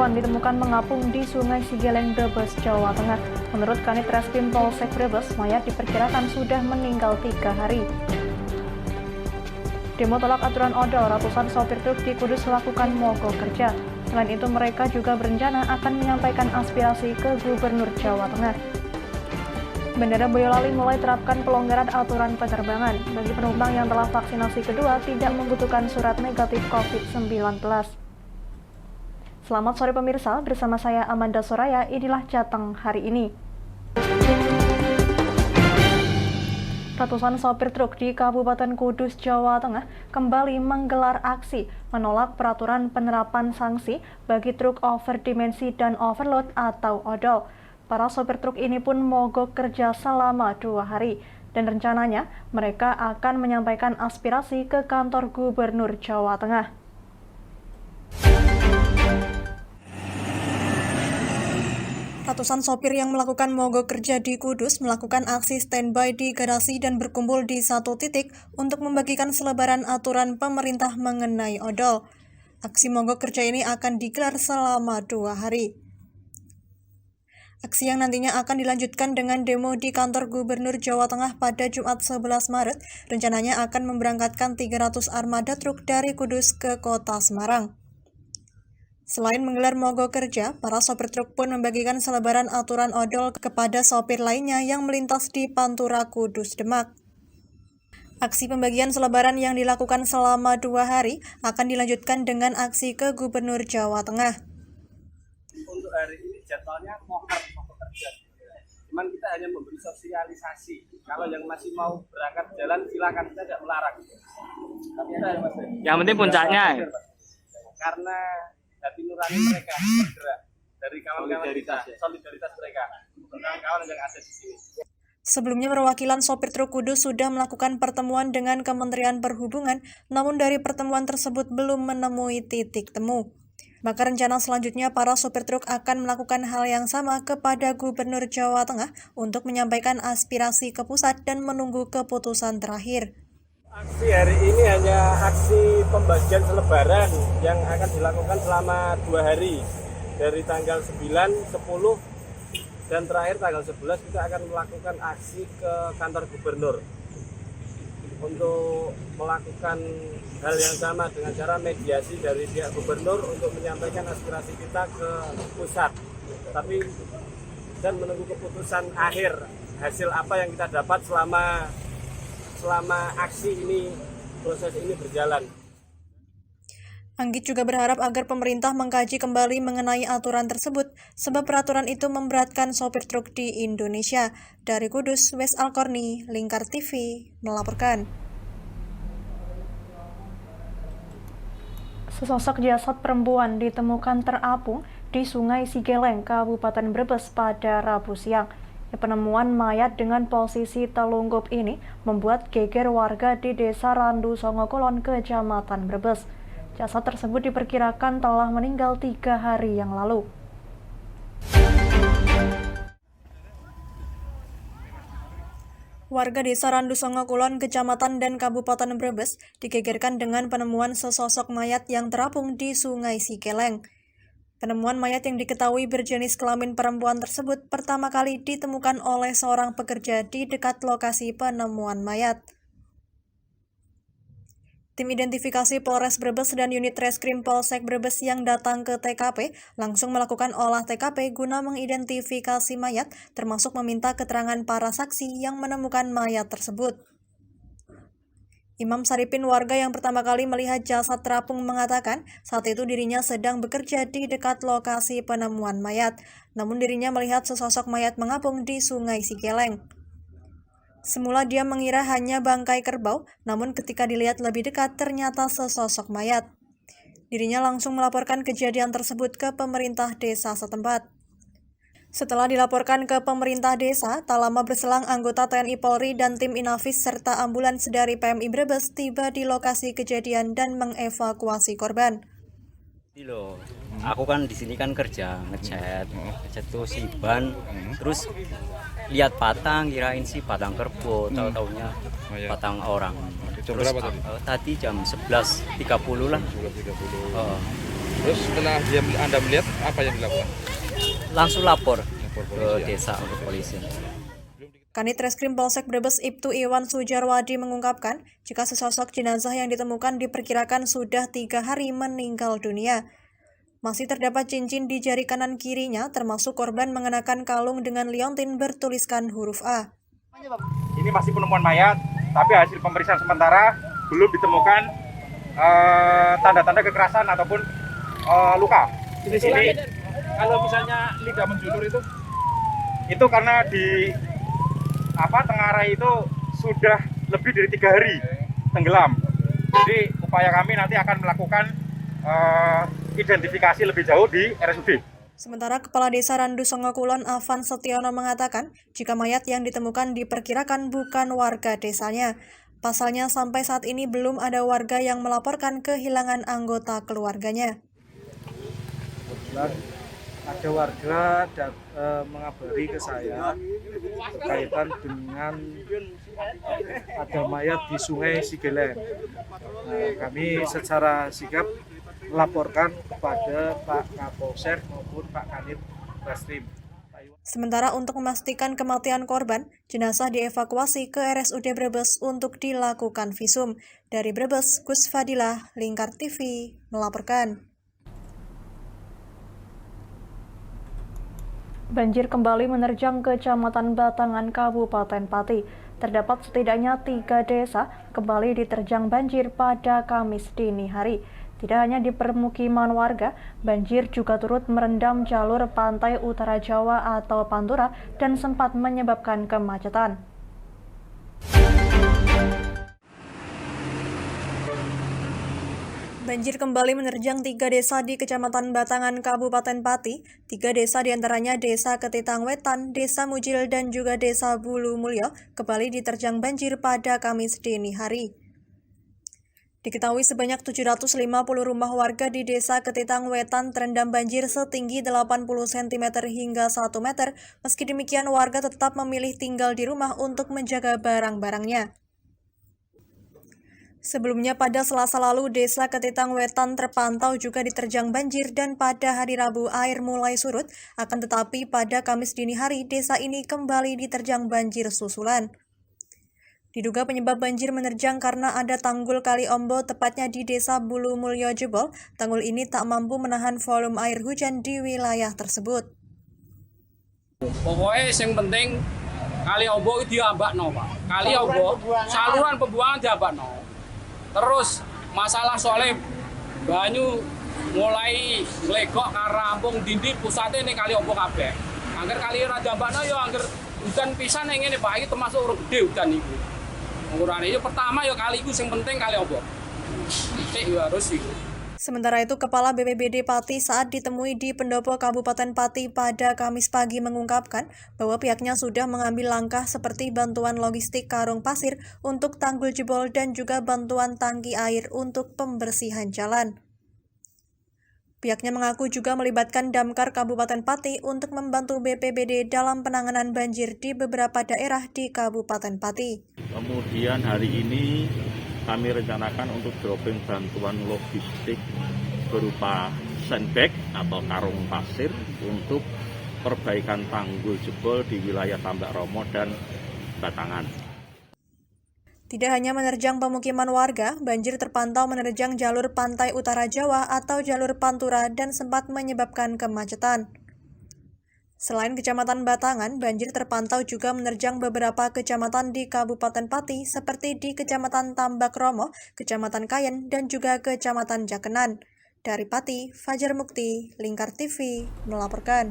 perempuan ditemukan mengapung di Sungai Sigeleng, Brebes, Jawa Tengah. Menurut Kanit Reskrim Polsek Brebes, mayat diperkirakan sudah meninggal 3 hari. Demo tolak aturan odol, ratusan sopir truk di Kudus melakukan mogok kerja. Selain itu, mereka juga berencana akan menyampaikan aspirasi ke Gubernur Jawa Tengah. Bandara Boyolali mulai terapkan pelonggaran aturan penerbangan. Bagi penumpang yang telah vaksinasi kedua, tidak membutuhkan surat negatif COVID-19. Selamat sore pemirsa, bersama saya Amanda Soraya, inilah Jateng hari ini. Ratusan sopir truk di Kabupaten Kudus, Jawa Tengah kembali menggelar aksi menolak peraturan penerapan sanksi bagi truk overdimensi dan overload atau odol. Para sopir truk ini pun mogok kerja selama 2 hari dan rencananya mereka akan menyampaikan aspirasi ke kantor Gubernur Jawa Tengah. Ratusan sopir yang melakukan mogok kerja di Kudus melakukan aksi standby di garasi dan berkumpul di satu titik untuk membagikan selebaran aturan pemerintah mengenai odol. Aksi mogok kerja ini akan digelar selama 2 hari. Aksi yang nantinya akan dilanjutkan dengan demo di kantor Gubernur Jawa Tengah pada Jumat 11 Maret, rencananya akan memberangkatkan 300 armada truk dari Kudus ke kota Semarang. Selain menggelar mogok kerja, para sopir truk pun membagikan selebaran aturan odol kepada sopir lainnya yang melintas di Pantura Kudus Demak. Aksi pembagian selebaran yang dilakukan selama 2 hari akan dilanjutkan dengan aksi ke Gubernur Jawa Tengah. Untuk hari ini jadwalnya mogok kerja. Cuman kita hanya memberi sosialisasi. Kalau yang masih mau berangkat jalan silakan, kita tidak melarang. Tapi yang penting puncaknya ya. Karena hati nurani mereka bergerak dari kawan-kawan kita, solidaritas mereka, kawan-kawan yang ada di sini. Sebelumnya perwakilan sopir truk Kudus sudah melakukan pertemuan dengan Kementerian Perhubungan, namun dari pertemuan tersebut belum menemui titik temu. Maka rencana selanjutnya para sopir truk akan melakukan hal yang sama kepada Gubernur Jawa Tengah untuk menyampaikan aspirasi ke pusat dan menunggu keputusan terakhir. Aksi hari ini hanya aksi pembagian selebaran yang akan dilakukan selama 2 hari. Dari tanggal 9, 10, dan terakhir tanggal 11 kita akan melakukan aksi ke kantor Gubernur untuk melakukan hal yang sama dengan cara mediasi dari pihak Gubernur untuk menyampaikan aspirasi kita ke pusat. Tapi dan menunggu keputusan akhir hasil apa yang kita dapat selama aksi ini, proses ini berjalan. Anggit juga berharap agar pemerintah mengkaji kembali mengenai aturan tersebut, sebab peraturan itu memberatkan sopir truk di Indonesia. Dari Kudus, Wes Alkorni, Lingkar TV, melaporkan. Sesosok jasad perempuan ditemukan terapung di Sungai Sigeleng, Kabupaten Brebes pada Rabu siang. Penemuan mayat dengan posisi telungkup ini membuat geger warga di Desa Randu Songokulon, Kecamatan Brebes. Jasad tersebut diperkirakan telah meninggal 3 hari yang lalu. Warga Desa Randu Songokulon, Kecamatan dan Kabupaten Brebes digegerkan dengan penemuan sesosok mayat yang terapung di Sungai Sigeleng. Penemuan mayat yang diketahui berjenis kelamin perempuan tersebut pertama kali ditemukan oleh seorang pekerja di dekat lokasi penemuan mayat. Tim identifikasi Polres Brebes dan unit Reskrim Polsek Brebes yang datang ke TKP langsung melakukan olah TKP guna mengidentifikasi mayat, termasuk meminta keterangan para saksi yang menemukan mayat tersebut. Imam Saripin, warga yang pertama kali melihat jasad terapung, mengatakan saat itu dirinya sedang bekerja di dekat lokasi penemuan mayat, namun dirinya melihat sesosok mayat mengapung di Sungai Sigeleng. Semula dia mengira hanya bangkai kerbau, namun ketika dilihat lebih dekat ternyata sesosok mayat. Dirinya langsung melaporkan kejadian tersebut ke pemerintah desa setempat. Setelah dilaporkan ke pemerintah desa, tak lama berselang anggota TNI Polri dan tim Inafis serta ambulans dari PMI Brebes tiba di lokasi kejadian dan mengevakuasi korban. Loh, aku kan di sini kan kerja ngecat tuh si ban, terus lihat patang, kirain sih patang kerbau, tahu-taunya patang orang. Jam terus berapa tadi? Tadi jam 11.30 lah. Terus setelah Anda melihat apa yang dilakukan? Langsung lapor Lapor ke polisi, ya? desa untuk polisi. Kanit Reskrim Polsek Brebes Ibtu Iwan Sujarwadi mengungkapkan, jika sesosok jenazah yang ditemukan diperkirakan sudah 3 hari meninggal dunia. Masih terdapat cincin di jari kanan kirinya, termasuk korban mengenakan kalung dengan liontin bertuliskan huruf A. Ini masih penemuan mayat, tapi hasil pemeriksaan sementara belum ditemukan tanda-tanda kekerasan ataupun luka. Ini Kalau misalnya lidah menjulur itu karena di Tengarai itu sudah lebih dari 3 hari tenggelam. Jadi upaya kami nanti akan melakukan identifikasi lebih jauh di RSUD. Sementara Kepala Desa Randu Songo Kulon Avan Setiono mengatakan, jika mayat yang ditemukan diperkirakan bukan warga desanya. Pasalnya sampai saat ini belum ada warga yang melaporkan kehilangan anggota keluarganya. Ada warga mengabari ke saya berkaitan dengan ada mayat di Sungai Sigelen. Kami secara sigap melaporkan kepada Pak Kapolsek maupun Pak Kanit Reskrim. Sementara untuk memastikan kematian korban, jenazah dievakuasi ke RSUD Brebes untuk dilakukan visum. Dari Brebes, Gus Fadilah, Lingkar TV, melaporkan. Banjir kembali menerjang Kecamatan Batangan, Kabupaten Pati. Terdapat setidaknya 3 desa kembali diterjang banjir pada Kamis dini hari. Tidak hanya di permukiman warga, banjir juga turut merendam jalur pantai utara Jawa atau Pantura dan sempat menyebabkan kemacetan. Banjir kembali menerjang 3 desa di Kecamatan Batangan, Kabupaten Pati. 3 desa diantaranya Desa Ketitang Wetan, Desa Mujil, dan juga Desa Bulu Mulyo kembali diterjang banjir pada Kamis dini hari. Diketahui sebanyak 750 rumah warga di Desa Ketitang Wetan terendam banjir setinggi 80 cm hingga 1 meter. Meski demikian, warga tetap memilih tinggal di rumah untuk menjaga barang-barangnya. Sebelumnya pada Selasa lalu, Desa Ketitang Wetan terpantau juga diterjang banjir dan pada hari Rabu air mulai surut. Akan tetapi pada Kamis dini hari, desa ini kembali diterjang banjir susulan. Diduga penyebab banjir menerjang karena ada tanggul Kali Ombo tepatnya di Desa Bulu Mulyo jebol. Tanggul ini tak mampu menahan volume air hujan di wilayah tersebut. Pokoknya yang penting Kali Ombo itu diambakno, Pak. Kali Ombo saluran pembuangan diambakno. Terus masalah soalnya banyu mulai nglegok karampung dindi pusatnya nih Kali Ombo kabeh. Angger kali Raja Mbakno yo angger hujan pisan yang ngene Pak, iki termasuk urung gede hujan iku. Ngurane yo pertama yo kali iku sing penting Kali Ombo. Titik yo harus iku. Sementara itu, Kepala BPBD Pati saat ditemui di Pendopo Kabupaten Pati pada Kamis pagi mengungkapkan bahwa pihaknya sudah mengambil langkah seperti bantuan logistik karung pasir untuk tanggul jebol dan juga bantuan tangki air untuk pembersihan jalan. Pihaknya mengaku juga melibatkan Damkar Kabupaten Pati untuk membantu BPBD dalam penanganan banjir di beberapa daerah di Kabupaten Pati. Kemudian hari ini kami rencanakan untuk dropping bantuan logistik berupa sandbag atau karung pasir untuk perbaikan tanggul jebol di wilayah Tambak Romo dan Batangan. Tidak hanya menerjang pemukiman warga, banjir terpantau menerjang jalur pantai utara Jawa atau jalur Pantura dan sempat menyebabkan kemacetan. Selain Kecamatan Batangan, banjir terpantau juga menerjang beberapa kecamatan di Kabupaten Pati seperti di Kecamatan Tambak Romo, Kecamatan Kayen, dan juga Kecamatan Jakenan. Dari Pati, Fajar Mukti, Lingkar TV, melaporkan.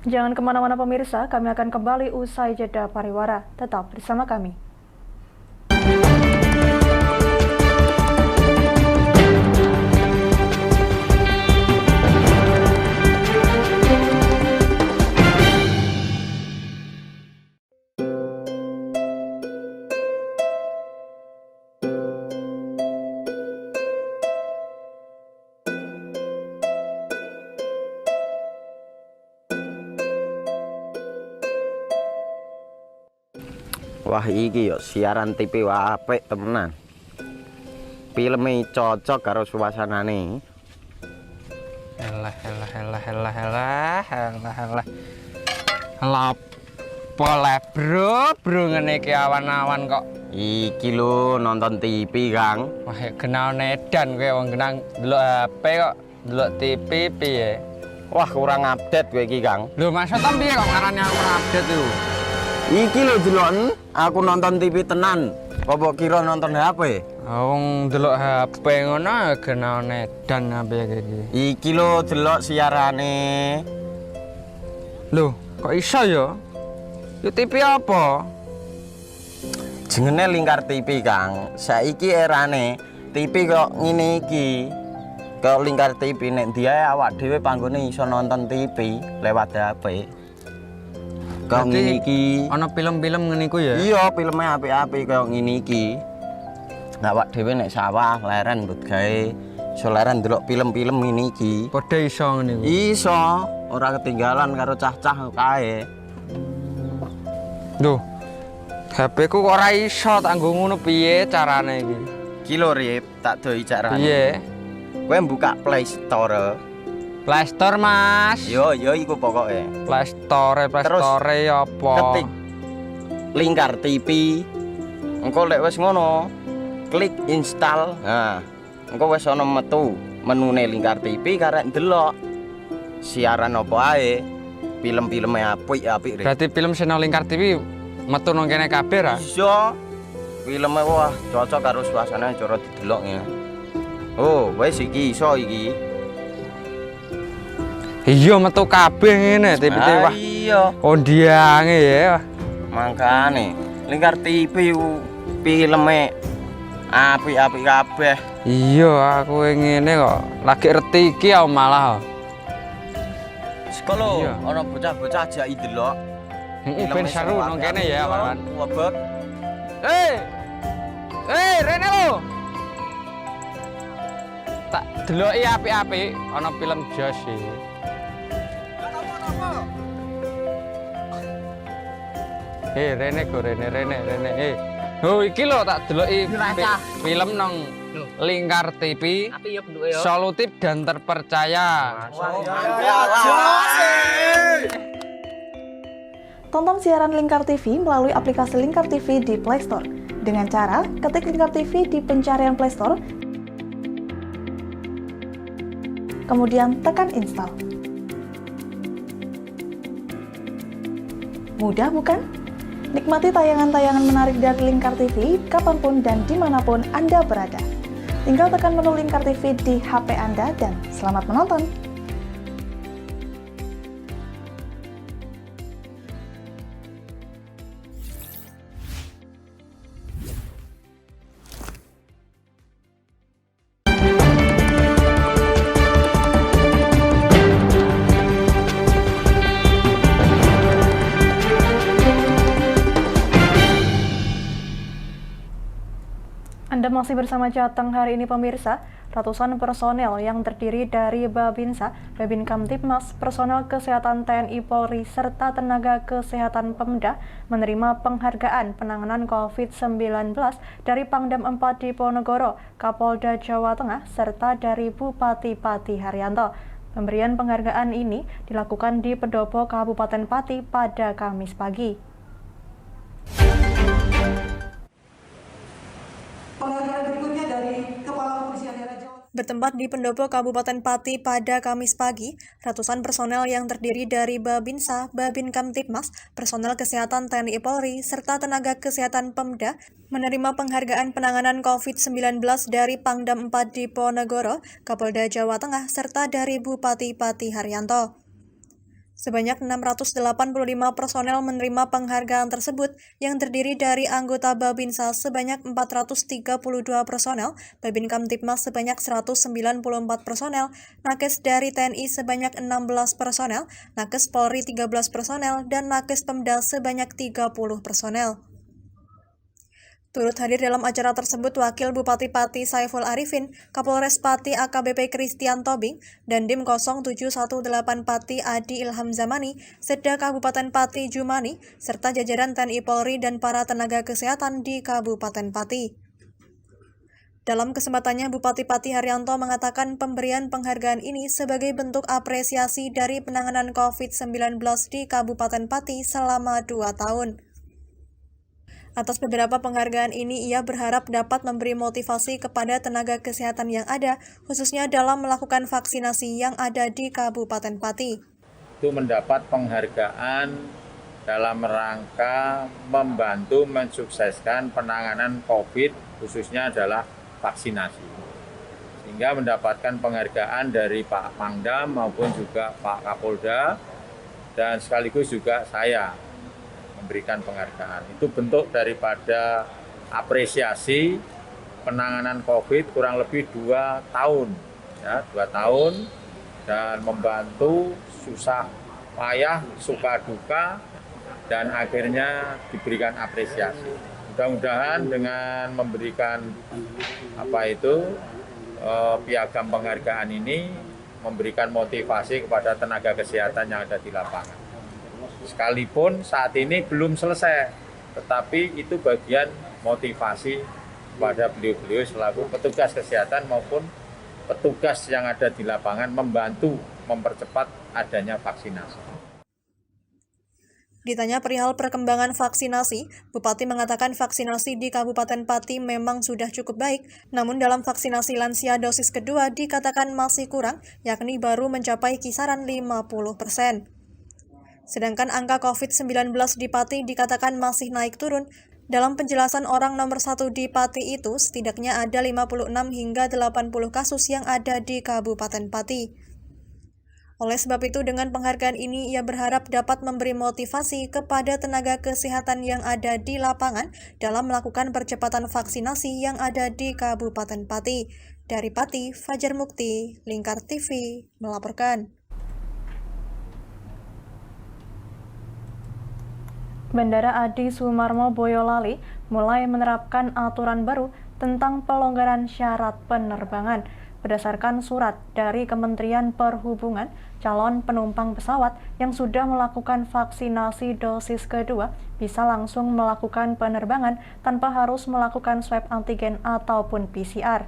Jangan kemana-mana pemirsa, kami akan kembali usai jeda pariwara. Tetap bersama kami. Wah iki yo siaran TV apik temenan. filme cocok karo suasanane. Elah. Lah bro ngene iki awan-awan kok. Iki lho nonton TV, Kang. Wah, kenal nedan kowe wong kenang delok HP kok delok TV piye? Wah, kurang update kowe iki, Kang. Lho, maksudnya piye kok ngarani aku update itu? Iki lho deloken, aku nonton TV tenan. Apa kira nonton HP? Wong delok HP ngono kenal nedan apa iki? Iki lho delok siarane. Lho, kok iso ya? Yo TV apa? Jenenge Lingkar TV, Kang. Saiki erane TV kok ngene iki. Kok Lingkar TV nek dia awak dhewe panggone iso nonton TV lewat HP. Kok ngene iki. Ana film-film ngene iku ya? Iya, filme apik-apik kok ngene iki. Awak dhewe nek sawah leren mbut gawe iso leren ndelok film-film ngene iki. Padha iso ngene iku. Iso, ora ketinggalan karo cah-cah kae. Duh. HP ku kok ora iso tak nggo ngono piye carane iki? Iki lho Rip, tak doi carane. Piye? Kowe buka Play Store. Play Store, Mas. Yo iku pokoke. Play Store apa? Ketik Lingkar TV. Engko lek wis ngono, klik install. Nah, engko wis ana metu menune Lingkar TV karek ndelok siaran apa ae. Film-filme apik-apik Rip. Berarti film channel Lingkar TV metu nang kene kabeh ra? Iso. Filme wah cocok karo suasana cara didelok ya. Oh, wis iki iso iki. Iya metu kabeh ngene TV wah. Iya. Ondiange ya. Mangkane Lingkar TV filme apik-apik kabeh. Iya, aku ngene kok lagi reti iki malah. Sekolo ana bocah-bocah ajak delok. Heeh, ben seru nang kene ya, kawan. Wabek. Rene lo. Tak deloki apik-apik ana film Jos iki. Rene. Oh, iki lho tak deloki film nang Lingkar TV. Solutif dan terpercaya. Tonton siaran Lingkar TV melalui aplikasi Lingkar TV di Play Store. Dengan cara ketik Lingkar TV di pencarian Play Store, kemudian tekan install. Mudah bukan? Nikmati tayangan-tayangan menarik dari Lingkar TV kapanpun dan dimanapun Anda berada. Tinggal tekan menu Lingkar TV di HP Anda dan selamat menonton! Anda masih bersama Jateng hari ini pemirsa. Ratusan personel yang terdiri dari Babinsa, Babin Kamtibmas, personel kesehatan TNI Polri, serta tenaga kesehatan Pemda menerima penghargaan penanganan COVID-19 dari Pangdam 4 Diponegoro, Kapolda Jawa Tengah, serta dari Bupati Pati Haryanto. Pemberian penghargaan ini dilakukan di Pendopo Kabupaten Pati pada Kamis pagi. Bertempat di Pendopo Kabupaten Pati pada Kamis pagi, ratusan personel yang terdiri dari Babinsa, Babin Kamtibmas, personel kesehatan TNI Polri, serta tenaga kesehatan Pemda menerima penghargaan penanganan COVID-19 dari Pangdam 4 Diponegoro, Kapolda Jawa Tengah, serta dari Bupati Pati Haryanto. Sebanyak 685 personel menerima penghargaan tersebut yang terdiri dari anggota Babinsa sebanyak 432 personel, Babin Kamtibmas sebanyak 194 personel, Nakes dari TNI sebanyak 16 personel, Nakes Polri 13 personel, dan Nakes Pemda sebanyak 30 personel. Turut hadir dalam acara tersebut Wakil Bupati Pati Saiful Arifin, Kapolres Pati AKBP Christian Tobing, dan Dim 0718 Pati Adi Ilham Zamani, Setda Kabupaten Pati Jumani, serta jajaran TNI Polri dan para tenaga kesehatan di Kabupaten Pati. Dalam kesempatannya, Bupati Pati Haryanto mengatakan pemberian penghargaan ini sebagai bentuk apresiasi dari penanganan COVID-19 di Kabupaten Pati selama 2 tahun. Atas beberapa penghargaan ini, ia berharap dapat memberi motivasi kepada tenaga kesehatan yang ada, khususnya dalam melakukan vaksinasi yang ada di Kabupaten Pati. Itu mendapat penghargaan dalam rangka membantu mensukseskan penanganan COVID, khususnya adalah vaksinasi. Sehingga mendapatkan penghargaan dari Pak Pangdam maupun juga Pak Kapolda, dan sekaligus juga saya memberikan penghargaan. Itu bentuk daripada apresiasi penanganan COVID kurang lebih 2 tahun. Ya, 2 tahun, dan membantu susah payah, suka duka, dan akhirnya diberikan apresiasi. Mudah-mudahan dengan memberikan piagam penghargaan ini memberikan motivasi kepada tenaga kesehatan yang ada di lapangan. Sekalipun saat ini belum selesai, tetapi itu bagian motivasi kepada beliau-beliau selaku petugas kesehatan maupun petugas yang ada di lapangan membantu mempercepat adanya vaksinasi. Ditanya perihal perkembangan vaksinasi, Bupati mengatakan vaksinasi di Kabupaten Pati memang sudah cukup baik, namun dalam vaksinasi lansia dosis kedua dikatakan masih kurang, yakni baru mencapai kisaran 50%. Sedangkan angka COVID-19 di Pati dikatakan masih naik turun. Dalam penjelasan orang nomor 1 di Pati itu, setidaknya ada 56 hingga 80 kasus yang ada di Kabupaten Pati. Oleh sebab itu, dengan penghargaan ini, ia berharap dapat memberi motivasi kepada tenaga kesehatan yang ada di lapangan dalam melakukan percepatan vaksinasi yang ada di Kabupaten Pati. Dari Pati, Fajar Mukti, Lingkar TV, melaporkan. Bandara Adi Sumarmo Boyolali mulai menerapkan aturan baru tentang pelonggaran syarat penerbangan. Berdasarkan surat dari Kementerian Perhubungan, calon penumpang pesawat yang sudah melakukan vaksinasi dosis kedua bisa langsung melakukan penerbangan tanpa harus melakukan swab antigen ataupun PCR.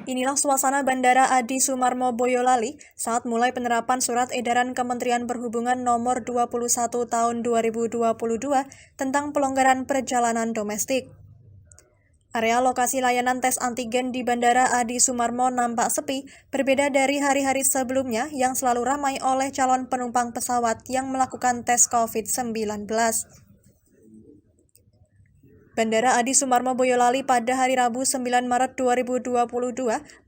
Inilah suasana Bandara Adi Sumarmo Boyolali saat mulai penerapan Surat Edaran Kementerian Perhubungan Nomor 21 Tahun 2022 tentang pelonggaran perjalanan domestik. Area lokasi layanan tes antigen di Bandara Adi Sumarmo nampak sepi, berbeda dari hari-hari sebelumnya yang selalu ramai oleh calon penumpang pesawat yang melakukan tes COVID-19. Bandara Adi Sumarmo Boyolali pada hari Rabu 9 Maret 2022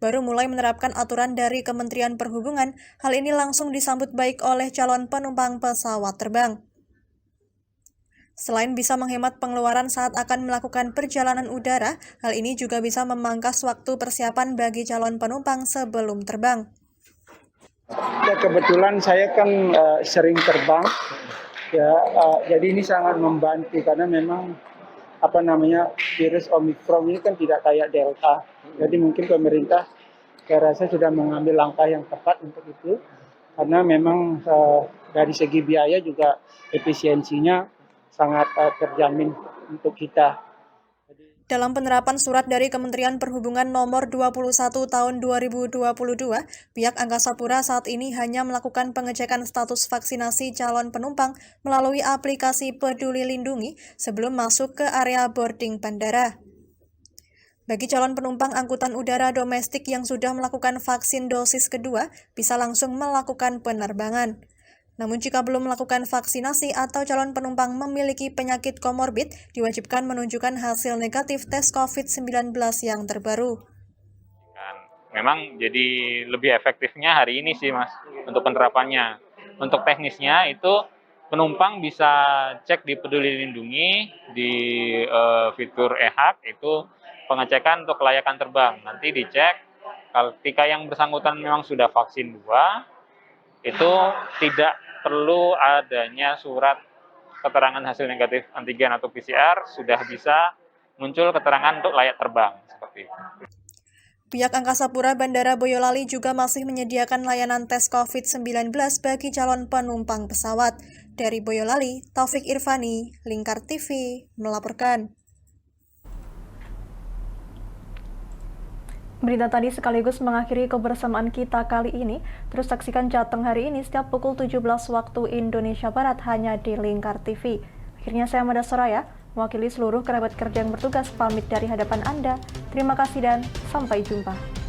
baru mulai menerapkan aturan dari Kementerian Perhubungan. Hal ini langsung disambut baik oleh calon penumpang pesawat terbang. Selain bisa menghemat pengeluaran saat akan melakukan perjalanan udara, hal ini juga bisa memangkas waktu persiapan bagi calon penumpang sebelum terbang. Ya, kebetulan saya kan sering terbang, ya, jadi ini sangat membantu karena memang virus Omicron ini kan tidak kayak Delta. Jadi mungkin pemerintah saya rasa sudah mengambil langkah yang tepat untuk itu, karena memang dari segi biaya juga efisiensinya sangat terjamin untuk kita. Dalam penerapan surat dari Kementerian Perhubungan Nomor 21 Tahun 2022, pihak Angkasa Pura saat ini hanya melakukan pengecekan status vaksinasi calon penumpang melalui aplikasi Peduli Lindungi sebelum masuk ke area boarding bandara. Bagi calon penumpang angkutan udara domestik yang sudah melakukan vaksin dosis kedua, bisa langsung melakukan penerbangan. Namun jika belum melakukan vaksinasi atau calon penumpang memiliki penyakit komorbid, diwajibkan menunjukkan hasil negatif tes COVID-19 yang terbaru. Memang jadi lebih efektifnya hari ini sih Mas, untuk penerapannya. Untuk teknisnya itu penumpang bisa cek di Peduli Lindungi, di fitur e-hak, itu pengecekan untuk kelayakan terbang. Nanti dicek, ketika yang bersangkutan memang sudah vaksin 2, itu tidak perlu adanya surat keterangan hasil negatif antigen atau PCR, sudah bisa muncul keterangan untuk layak terbang, seperti itu. Pihak Angkasa Pura Bandara Boyolali juga masih menyediakan layanan tes COVID-19 bagi calon penumpang pesawat. Dari Boyolali, Taufik Irvani, Lingkar TV, melaporkan. Berita tadi sekaligus mengakhiri kebersamaan kita kali ini. Terus saksikan Jateng hari ini setiap pukul 17 waktu Indonesia Barat hanya di Lingkar TV. Akhirnya saya Mada Soraya, mewakili seluruh kerabat kerja yang bertugas pamit dari hadapan Anda. Terima kasih dan sampai jumpa.